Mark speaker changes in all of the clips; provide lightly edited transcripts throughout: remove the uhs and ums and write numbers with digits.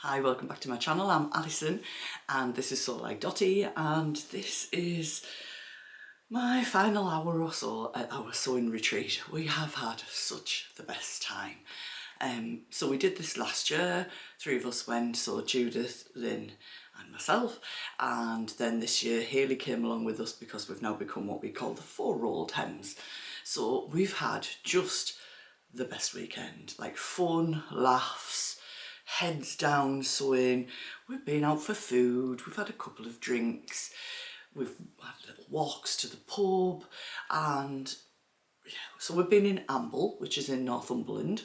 Speaker 1: Hi, welcome back to my channel. I'm Alison and this is Sew Like Dotty, and this is my final hour or so at our sewing retreat. We have had such the best time. So we did this last year, 3 of us went, so Judith, Lynn and myself, and then this year Hayley came along with us because we've now become what we call the 4-rolled hems. So we've had just the best weekend, like fun, laughs, heads down sewing. We've been out for food, we've had a couple of drinks, we've had little walks to the pub, and yeah, so we've been in Amble, which is in Northumberland.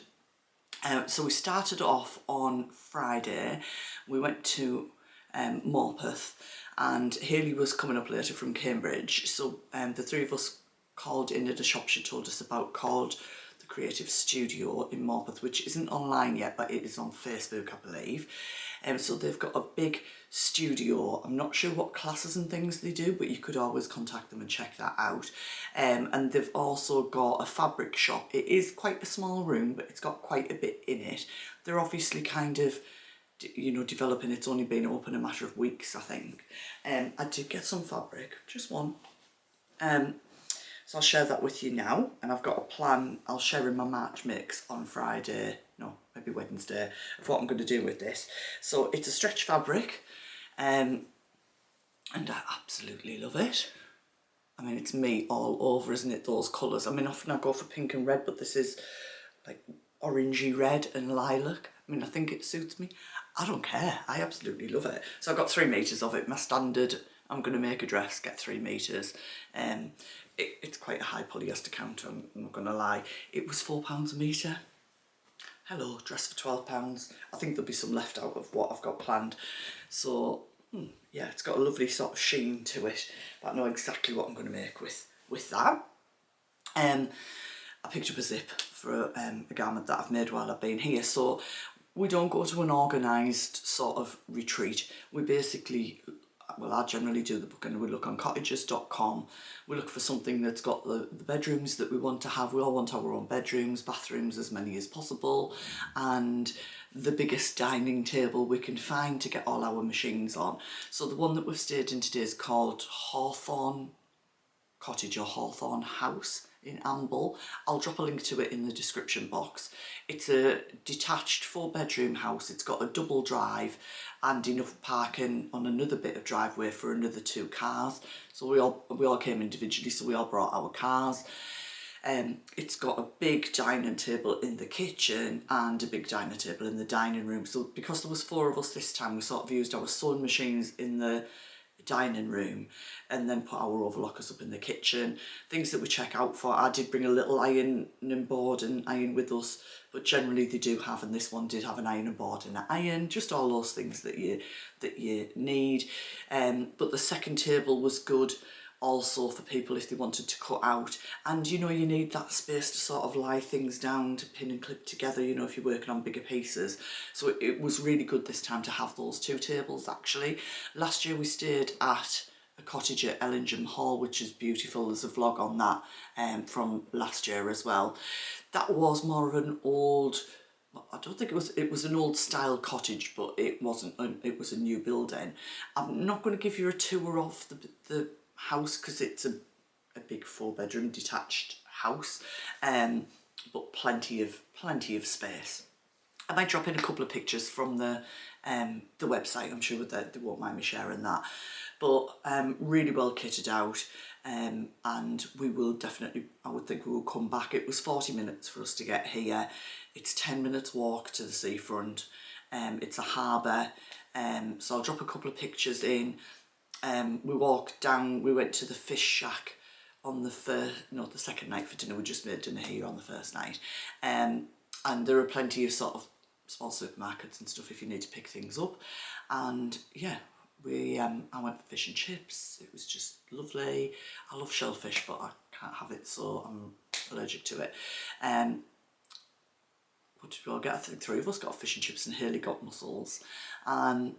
Speaker 1: So we started off on Friday. We went to Morpeth, and Hayley was coming up later from Cambridge, so the 3 of us called in at a shop she told us about called the Creative Studio in Morpeth, which isn't online yet, but it is on Facebook, I believe. So they've got a big studio. I'm not sure what classes and things they do, but you could always contact them and check that out. And they've also got a fabric shop. It is quite a small room, but it's got quite a bit in it. They're obviously kind of, you know, developing. It's only been open a matter of weeks, I think. I did get some fabric, just one. So I'll share that with you now, and I've got a plan. I'll share in my March mix on Friday, no, maybe Wednesday, of what I'm going to do with this. So it's a stretch fabric, and I absolutely love it. I mean, it's me all over, isn't it, those colours? I mean, often I go for pink and red, but this is like orangey red and lilac. I mean, I think it suits me. I don't care, I absolutely love it. So I've got 3 metres of it, my standard, I'm going to make a dress, get 3 metres. It's quite a high polyester count, I'm not going to lie. It was £4 a metre. Hello, dress for £12. I think there'll be some left out of what I've got planned. So, yeah, it's got a lovely sort of sheen to it. But I know exactly what I'm going to make with that. I picked up a zip for a garment that I've made while I've been here. So we don't go to an organised sort of retreat. We basically, well, I generally do the booking. We look on cottages.com. We look for something that's got the bedrooms that we want to have. We all want our own bedrooms, bathrooms, as many as possible, and the biggest dining table we can find to get all our machines on. So the one that we've stayed in today is called Hawthorne Cottage or Hawthorne House in Amble. I'll drop a link to it in the description box. It's a detached 4-bedroom house. It's got a double drive and enough parking on another bit of driveway for another 2 cars. So we all came individually, so we all brought our cars. It's got a big dining table in the kitchen and a big dining table in the dining room. So because there was 4 of us this time, we sort of used our sewing machines in the dining room and then put our overlockers up in the kitchen. Things that we check out for, I did bring a little ironing board and iron with us, but generally they do have, and this one did have an ironing board and an iron, just all those things that you need. But the second table was good also for people if they wanted to cut out, and you know, you need that space to sort of lie things down, to pin and clip together, you know, if you're working on bigger pieces. So it was really good this time to have those 2 tables actually. Last year we stayed at a cottage at Ellingham Hall, which is beautiful. There's a vlog on that from last year as well. That was more of an old, I don't think it was an old style cottage, but it wasn't, it was a new building. I'm not going to give you a tour of the house because it's a big 4-bedroom detached house, but plenty of space. I might drop in a couple of pictures from the website. I'm sure that they won't mind me sharing that, but really well kitted out, and we will definitely, I would think we will come back. It was 40 minutes for us to get here. It's 10 minutes walk to the seafront. It's a harbour, so I'll drop a couple of pictures in. We walked down, we went to the fish shack on the second night for dinner. We just made dinner here on the first night. And there are plenty of sort of small supermarkets and stuff if you need to pick things up. And yeah, I went for fish and chips. It was just lovely. I love shellfish, but I can't have it, so I'm allergic to it. What did we all get? I think 3 of us got fish and chips and Hayley got mussels. And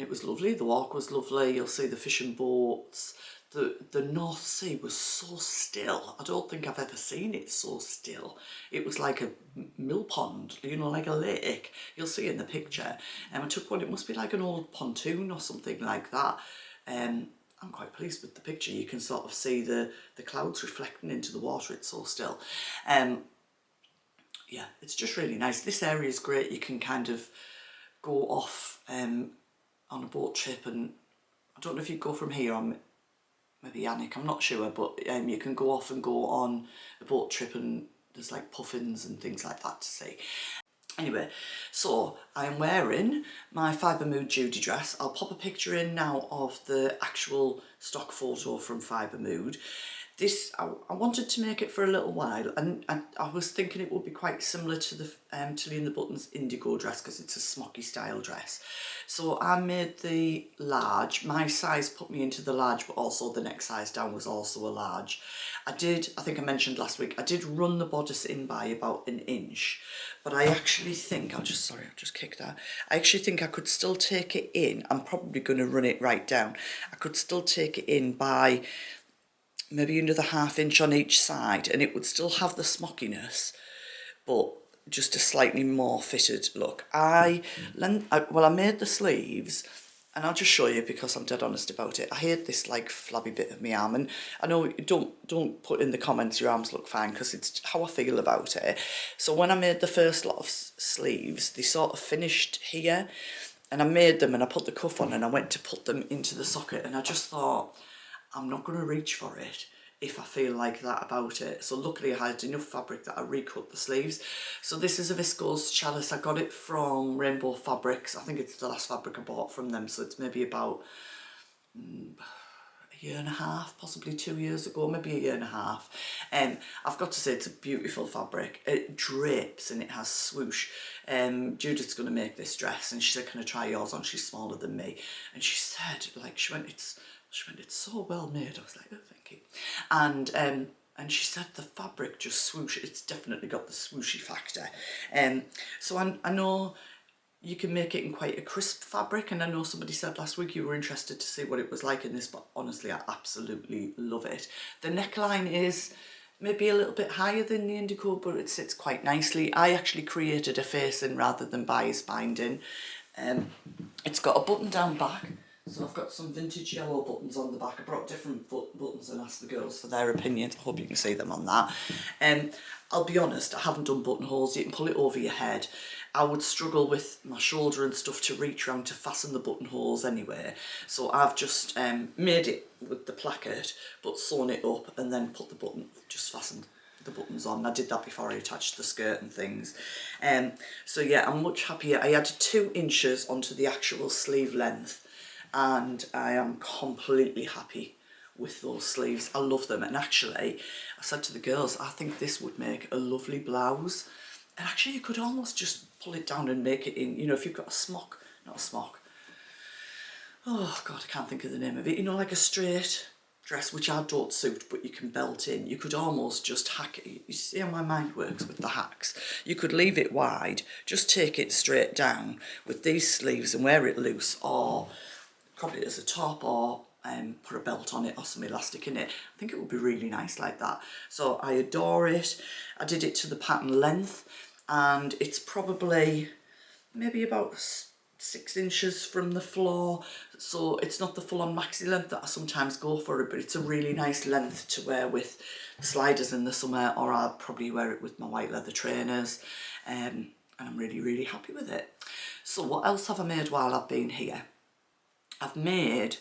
Speaker 1: it was lovely. The walk was lovely. You'll see the fishing boats, the North Sea was so still. I don't think I've ever seen it so still. It was like a mill pond, you know, like a lake. You'll see it in the picture. I took one, it must be like an old pontoon or something like that. I'm quite pleased with the picture. You can sort of see the clouds reflecting into the water. It's so still. Yeah, it's just really nice. This area is great. You can kind of go off on a boat trip, and I don't know if you go from here on maybe Yannick, I'm not sure, but you can go off and go on a boat trip, and there's like puffins and things like that to see. Anyway, so I'm wearing my Fibre Mood Judy dress. I'll pop a picture in now of the actual stock photo from Fibre Mood. This, I wanted to make it for a little while, and I was thinking it would be quite similar to the Tilly and the Buttons indigo dress, because it's a smocky style dress. So I made the large. My size put me into the large, but also the next size down was also a large. I think I mentioned last week, I did run the bodice in by about an inch, but I actually think, I'll just kick that. I actually think I could still take it in. I'm probably going to run it right down. I could still take it in by maybe another ½ inch on each side, and it would still have the smockiness, but just a slightly more fitted look. I made the sleeves, and I'll just show you because I'm dead honest about it. I hate this like flabby bit of my arm, and I know don't put in the comments your arms look fine, because it's how I feel about it. So when I made the first lot of sleeves, they sort of finished here, and I made them and I put the cuff on and I went to put them into the socket, and I just thought, I'm not going to reach for it if I feel like that about it. So luckily I had enough fabric that I recut the sleeves. So this is a viscose chalice. I got it from Rainbow Fabrics. I think it's the last fabric I bought from them. So it's maybe about a year and a half, possibly 2 years ago, maybe a year and a half. I've got to say it's a beautiful fabric. It drapes and it has swoosh. Judith's going to make this dress, and she said, can I try yours on? She's smaller than me. And she said, like, she went, it's so well made. I was like, oh, thank you. And she said the fabric just swoosh. It's definitely got the swooshy factor. So I know you can make it in quite a crisp fabric, and I know somebody said last week you were interested to see what it was like in this, but honestly I absolutely love it. The neckline is maybe a little bit higher than the indigo, but it sits quite nicely. I actually created a facing rather than bias binding. It's got a button down back. So I've got some vintage yellow buttons on the back. I brought different buttons and asked the girls for their opinions. I hope you can see them on that. I'll be honest, I haven't done buttonholes. You can pull it over your head. I would struggle with my shoulder and stuff to reach around to fasten the buttonholes anyway. So I've just made it with the placket, but sewn it up and then put the button, just fastened the buttons on. I did that before I attached the skirt and things. So yeah, I'm much happier. I added 2 inches onto the actual sleeve length, and I am completely happy with those sleeves. I love them, and actually I said to the girls, I think this would make a lovely blouse. And actually you could almost just pull it down and make it in, you know, if you've got a smock, not a smock, oh god, I can't think of the name of it, you know, like a straight dress, which I don't suit, but you can belt in. You could almost just hack it. You see how my mind works with the hacks. You could leave it wide, just take it straight down with these sleeves and wear it loose, or probably as a top, or put a belt on it or some elastic in it. I think it would be really nice like that. So I adore it. I did it to the pattern length, and it's probably maybe about 6 inches from the floor. So it's not the full-on maxi length that I sometimes go for it, but it's a really nice length to wear with sliders in the summer, or I'll probably wear it with my white leather trainers. And I'm really, really happy with it. So what else have I made while I've been here? I've made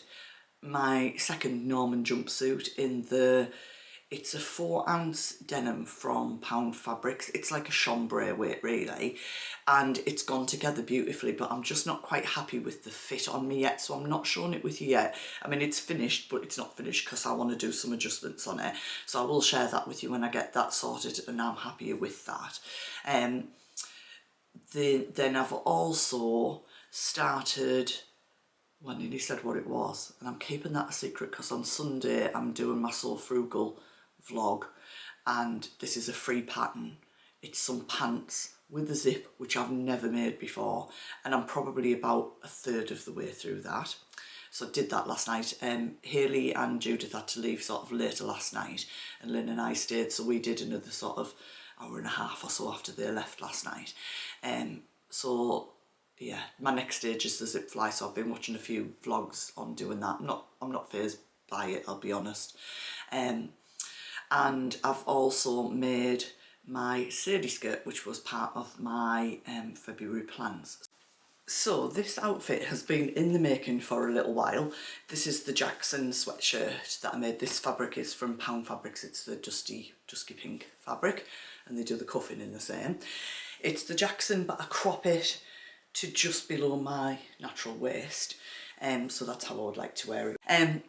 Speaker 1: my second Norman jumpsuit in it's a 4-ounce denim from Pound Fabrics. It's like a chambray weight really, and it's gone together beautifully, but I'm just not quite happy with the fit on me yet, so I'm not showing it with you yet. I mean, it's finished, but it's not finished because I want to do some adjustments on it. So I will share that with you when I get that sorted, and I'm happier with that. Then I've also started, well, I nearly said what it was, and I'm keeping that a secret because on Sunday I'm doing my So Frugal vlog, and this is a free pattern. It's some pants with a zip, which I've never made before, and I'm probably about 1/3 of the way through that. So I did that last night. Hayley and Judith had to leave sort of later last night, and Lynn and I stayed, so we did another sort of hour and a half or so after they left last night. So yeah, my next stage is the zip fly, so I've been watching a few vlogs on doing that. I'm not fazed by it, I'll be honest. And I've also made my Sadie skirt, which was part of my February plans. So this outfit has been in the making for a little while. This is the Jackson sweatshirt that I made. This fabric is from Pound Fabrics. It's the dusty pink fabric, and they do the cuffing in the same. It's the Jackson, but I crop it to just below my natural waist, so that's how I would like to wear it.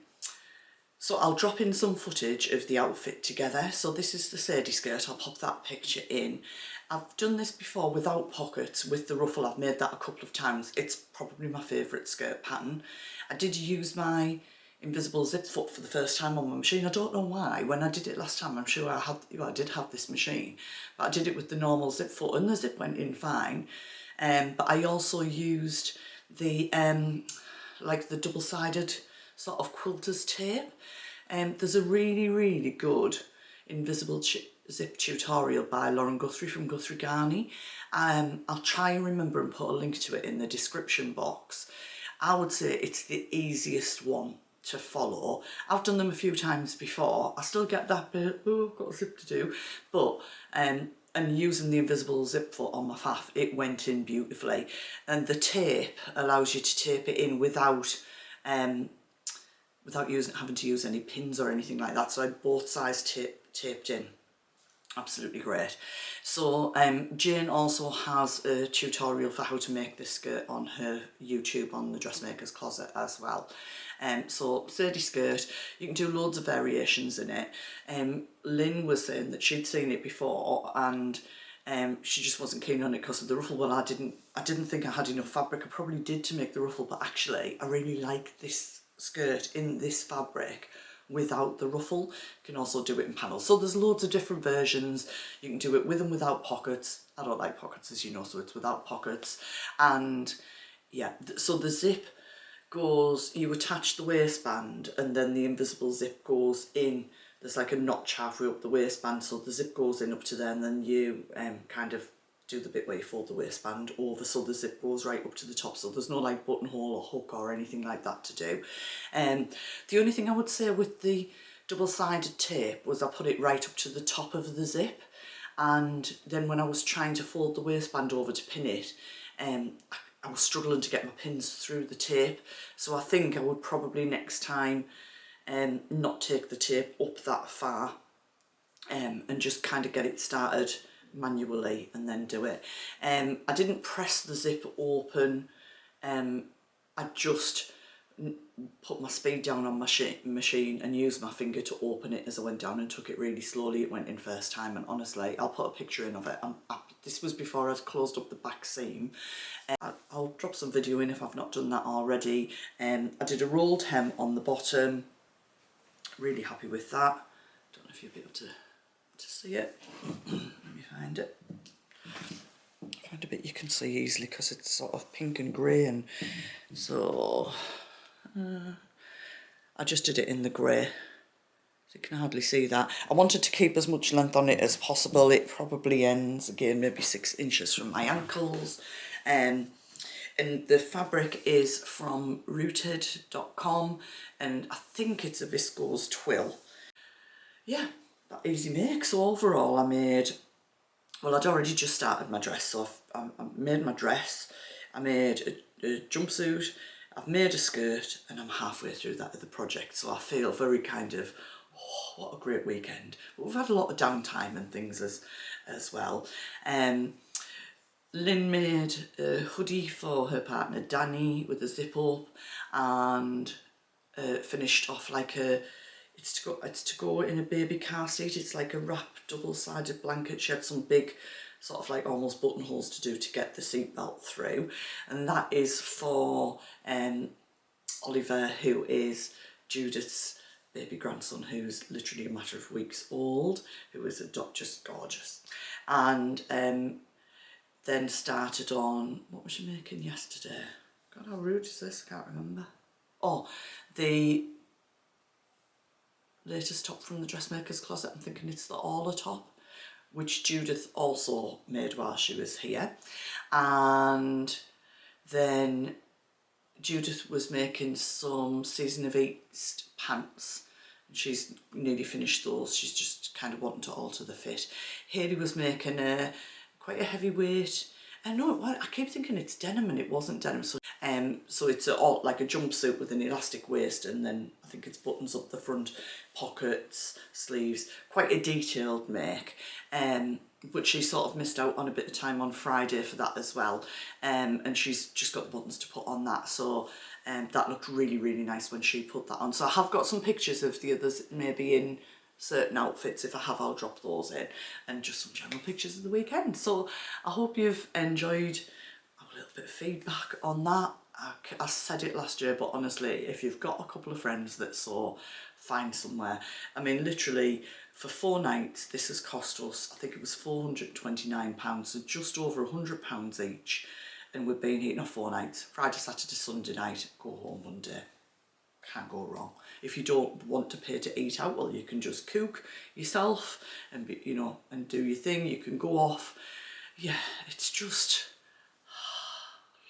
Speaker 1: So I'll drop in some footage of the outfit together. So this is the Sadie skirt, I'll pop that picture in. I've done this before without pockets, with the ruffle. I've made that a couple of times. It's probably my favourite skirt pattern. I did use my invisible zip foot for the first time on my machine. I don't know why. When I did it last time, I'm sure I did have this machine, but I did it with the normal zip foot and the zip went in fine. But I also used the like the double-sided sort of quilter's tape. There's a really good invisible zip tutorial by Lauren Guthrie from Guthrie Garney. I'll try and remember and put a link to it in the description box. I would say it's the easiest one to follow. I've done them a few times before. I still get that bit, oh, I've got a zip to do, but and using the invisible zip foot on my faff, it went in beautifully. And the tape allows you to tape it in without having to use any pins or anything like that. So I had both sides taped in. Absolutely great. So Jane also has a tutorial for how to make this skirt on her YouTube on the Dressmaker's Closet as well. So Sadie skirt, you can do loads of variations in it. Lynn was saying that she'd seen it before and she just wasn't keen on it because of the ruffle. Well, I didn't think I had enough fabric. I probably did to make the ruffle, but actually I really like this skirt in this fabric without the ruffle. You can also do it in panels. So there's loads of different versions. You can do it with and without pockets. I don't like pockets, as you know, so it's without pockets. And yeah, so the zip goes, you attach the waistband and then the invisible zip goes in. There's like a notch halfway up the waistband, so the zip goes in up to there, and then you kind of do the bit where you fold the waistband over so the zip goes right up to the top, so there's no like buttonhole or hook or anything like that to do. The only thing I would say with the double-sided tape was I put it right up to the top of the zip, and then when I was trying to fold the waistband over to pin it, I was struggling to get my pins through the tape. So I think I would probably next time not take the tape up that far and just kind of get it started manually and then do it. I didn't press the zip open. I just put my speed down on my machine and used my finger to open it as I went down and took it really slowly. It went in first time, and honestly, I'll put a picture in of it. This was before I'd closed up the back seam. I'll drop some video in if I've not done that already. I did a rolled hem on the bottom. Really happy with that. Don't know if you'll be able to see it. Let me find it. Find a bit you can see easily because it's sort of pink and grey, and so I just did it in the grey. So you can hardly see that. I wanted to keep as much length on it as possible. It probably ends again maybe 6 inches from my ankles. And the fabric is from rooted.com, and I think it's a viscose twill. Yeah, that easy make. So overall I made, well, I'd already just started my dress, so I made my dress, I made a jumpsuit, I've made a skirt, and I'm halfway through that other project, so I feel very kind of, oh, what a great weekend. But we've had a lot of downtime and things as well. Lynn made a hoodie for her partner Danny with a zip up, and finished off like a, it's to go in a baby car seat. It's like a wrapped double-sided blanket. She had some big sort of like almost buttonholes to do to get the seatbelt through, and that is for Oliver, who is Judith's baby grandson, who's literally a matter of weeks old, who is just gorgeous. And then started on, what was she making yesterday? God, how rude is this? I can't remember. Oh, the latest top from the dressmaker's closet, I'm thinking it's the Orla top, which Judith also made while she was here. And then Judith was making some Season of East pants. She's nearly finished those. She's just kind of wanting to alter the fit. Hayley was making quite a heavyweight. And no, I keep thinking it's denim, and it wasn't denim. So it's like a jumpsuit with an elastic waist, and then I think it's buttons up the front, pockets, sleeves. Quite a detailed make. But she sort of missed out on a bit of time on Friday for that as well. And she's just got the buttons to put on that. So that looked really, really nice when she put that on. So I have got some pictures of the others maybe in certain outfits. If I have, I'll drop those in, and just some general pictures of the weekend. So I hope you've enjoyed a little bit of feedback on that. I said it last year, but honestly, if you've got a couple of friends that sew, find somewhere. I mean, literally, for 4 nights, this has cost us, I think it was £429, so just over £100 each. And we've been here, not 4 nights, Friday, Saturday, Sunday night, go home Monday. Can't go wrong. If you don't want to pay to eat out, well, you can just cook yourself and be, you know, and do your thing. You can go off. Yeah, it's just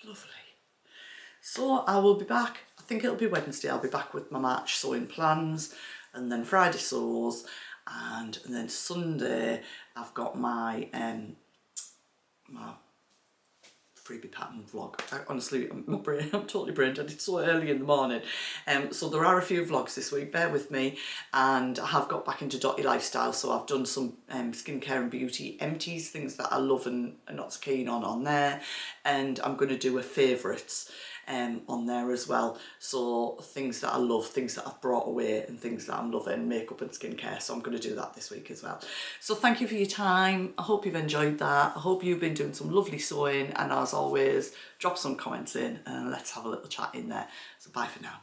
Speaker 1: lovely. So I will be back. I think it'll be Wednesday. I'll be back with my March sewing plans, and then Friday sews, and then Sunday I've got my my freebie pattern vlog. Honestly, I'm totally brain dead. It's so early in the morning. So there are a few vlogs this week, bear with me. And I have got back into Dotty lifestyle, so I've done some skincare and beauty empties, things that I love and are not so keen on there. And I'm going to do a favourites on there as well. So things that I love, things that I've brought away, and things that I'm loving, makeup and skincare. So I'm going to do that this week as well. So thank you for your time. I hope you've enjoyed that. I hope you've been doing some lovely sewing, and as always, drop some comments in and let's have a little chat in there. So bye for now.